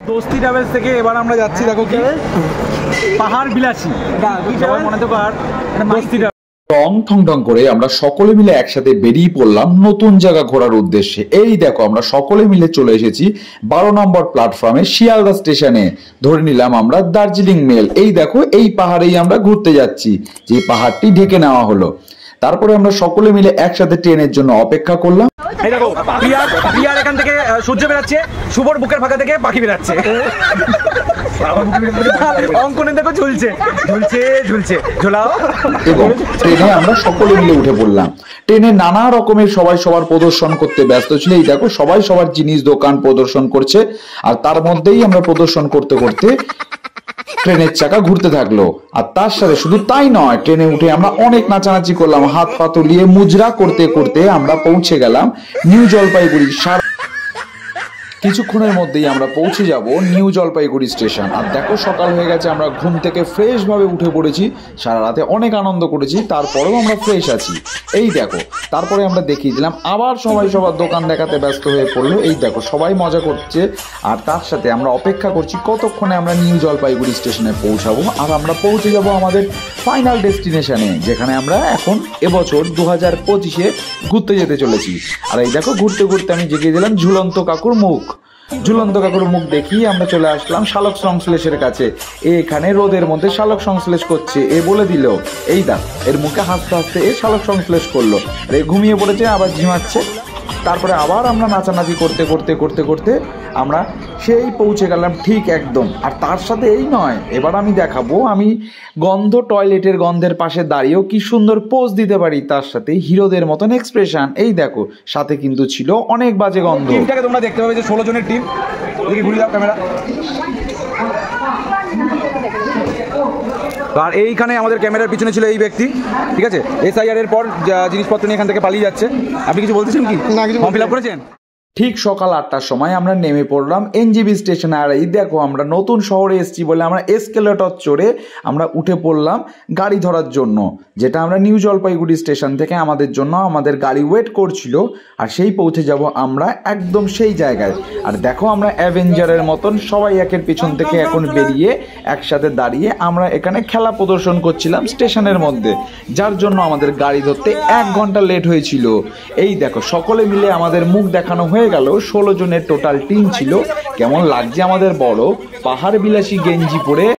দোস্তি travels থেকে এবার আমরা যাচ্ছি, দেখো কি পাহাড় বিলাসী, সবাই মনে তো পাহাড় দোস্তি টং ঠং ঠং করে আমরা সকলে মিলে একসাথে বেরিয়ে পড়লাম নতুন জায়গা ঘোরার উদ্দেশ্যে। এই দেখো আমরা সকলে মিলে চলে এসেছি 12 নম্বর প্ল্যাটফর্মে শিয়ালদা স্টেশনে। ধরে নিলাম আমরা দার্জিলিং মেল। এই দেখো এই পাহাড়েই আমরা ঘুরতে যাচ্ছি, যে পাহাড়টি ঢেকে নেওয়া হলো। তারপরে আমরা সকলে মিলে একসাথে ট্রেনের জন্য অপেক্ষা করলাম। এই দেখো প্রিয়ার এখান থেকে সূর্য বেরাচ্ছে, শুভর বুকের ফাঁকা থেকে পাখি বেরাচ্ছে, অঙ্কনে দেখো ঝুলছে ঝুলছে ঝুলছে ঝোলাও। এবং ট্রেনে আমরা সকলে মিলে উঠে পড়লাম। ট্রেনে নানা রকমের সবাই সবার প্রদর্শন করতে ব্যস্ত ছিল। এই দেখো সবাই সবার জিনিস দোকান প্রদর্শন করছে, আর তার মধ্যেই আমরা প্রদর্শন করতে করতে ট্রেনের চাকা ঘুরতে থাকলো। আর তার সাথে শুধু তাই নয়, ট্রেনে উঠে আমরা অনেক নাচানাচি করলাম, হাত পা তুলিয়ে মুজরা করতে করতে আমরা পৌঁছে গেলাম নিউ জলপাইগুড়ি। কিছুক্ষণের মধ্যেই আমরা পৌঁছে যাব নিউ জলপাইগুড়ি স্টেশন। আর দেখো সকাল হয়ে গেছে, আমরা ঘুম থেকে ফ্রেশ ভাবে উঠে পড়েছি। সারা রাতে অনেক আনন্দ করেছি, তারপরেও আমরা ফ্রেশ আছি। এই দেখো তারপরে আমরা দেখিয়ে দিলাম, আবার সবাই সবার দোকান দেখাতে ব্যস্ত হয়ে পড়লো। এই দেখো সবাই মজা করছে, আর তার সাথে আমরা অপেক্ষা করছি কতক্ষণে আমরা নিউ জলপাইগুড়ি স্টেশনে পৌঁছাবো। আর আমরা পৌঁছে যাব আমাদের ফাইনাল ডেস্টিনেশনে, যেখানে আমরা এখন এবছর 2025-এ ঘুরতে যেতে চলেছি। আর এই দেখো ঘুরতে ঘুরতে আমি দেখিয়ে দিলাম ঝুলন্ত কাকুর মুখ। ঝুলন্ত কাকুর মুখ দেখিয়ে আমরা চলে আসলাম শালক সংশ্লেষের কাছে। এখানে রোদের মধ্যে শালক সংশ্লেষ করছে। এ বলে দিল, এই দা এর মুখে হাসতে হাসতে এ শালক সংশ্লেষ করলো। আর এ ঘুমিয়ে পড়েছে, আবার ঝিমাচ্ছে। তারপরে আবার আমরা নাচানাচি করতে করতে করতে করতে আমরা সেই পৌঁছে গেলাম ঠিক একদম। আর তার সাথে এই নয়, এবার আমি দেখাবো আমি টয়লেটের গন্ধের পাশে দাঁড়িয়েও কি সুন্দর পোজ দিতে পারি, তার সাথে হিরোদের মতন এক্সপ্রেশন। এই দেখো সাথে কিন্তু ছিল অনেক বাজে গন্ধ। টিমটাকে তোমরা দেখতে পাবে যে 16 জনের টিম। এদিকে ঘুরে দাও ক্যামেরা। আর এইখানে আমাদের ক্যামেরার পিছনে ছিল এই ব্যক্তি, ঠিক আছে। SIR এর পর জিনিসপত্র নিয়ে এখান থেকে পালিয়ে যাচ্ছে। আপনি কিছু বলতেছেন কি? না, কিছু ফর্ম ফিল আপ করেছেন? ঠিক সকাল 8টার সময় আমরা নেমে পড়লাম NJB স্টেশনে। আর এই দেখো আমরা নতুন শহরে এসেছি বলে আমরা এসকেলেটর চড়ে আমরা উঠে পড়লাম গাড়ি ধরার জন্য, যেটা আমরা নিউ জলপাইগুড়ি স্টেশন থেকে আমাদের জন্য আমাদের গাড়ি ওয়েট করছিল। আর সেই পৌঁছে যাব আমরা একদম সেই জায়গায়। আর দেখো আমরা অ্যাভেঞ্জারের মতন সবাই একের পিছন থেকে এখন বেরিয়ে একসাথে দাঁড়িয়ে আমরা এখানে খেলা প্রদর্শন করছিলাম স্টেশনের মধ্যে, যার জন্য আমাদের গাড়ি ধরতে 1 ঘন্টা লেট হয়েছিল। এই দেখো সকলে মিলে আমাদের মুখ দেখানো হয়ে গেল। 16 জনের টোটাল টিম ছিল। কেমন লাগছে আমাদের বড় পাহাড় বিলাসী গেঞ্জি পরে